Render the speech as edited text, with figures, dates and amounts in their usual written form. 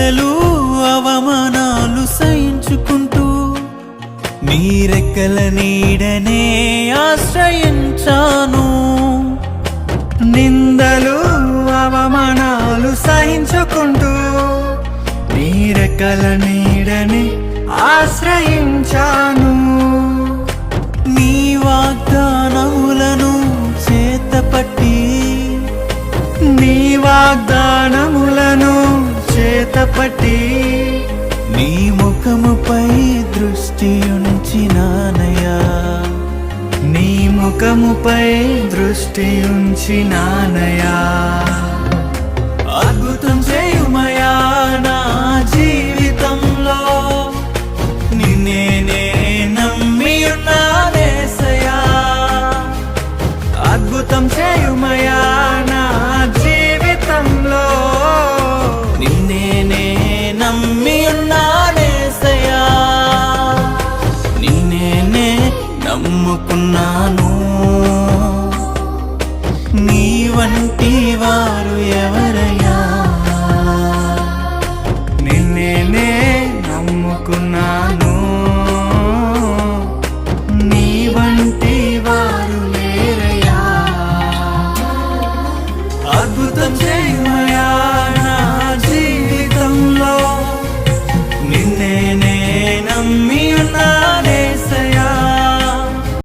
నిందలు అవమానాలు సహించుకుంటూ నీ రెక్కల నీడనే ఆశ్రయించాను. నిందలు అవమానాలు సహించుకుంటూ నీ రెక్కల నీడని ఆశ్రయించాను. నీ వాగ్దానములను చేతపట్టి నీ వాగ్దానములను చేతపట్టి నీ ముఖముపై దృష్టి ఉంచినానయ్యా. నీ ముఖముపై దృష్టి ఉంచినానయా. అద్భుతం చేయుమయా నా జీవితంలో, నిన్నే నే నమ్మి ఉన్నానేసయ్యా. అద్భుతం చేయుమయా నా జీవితంలో, నిన్నే నే నమ్మి ఉన్నానేసయ్యా. నిన్నే నే నమ్ముకున్నాను. నీ వంటి వారు ఎవరయ్యా? నిన్నే నే నమ్ముకున్నాను. నీ వంటి వారు లేరయ్యా. అద్భుతం చేయుమయా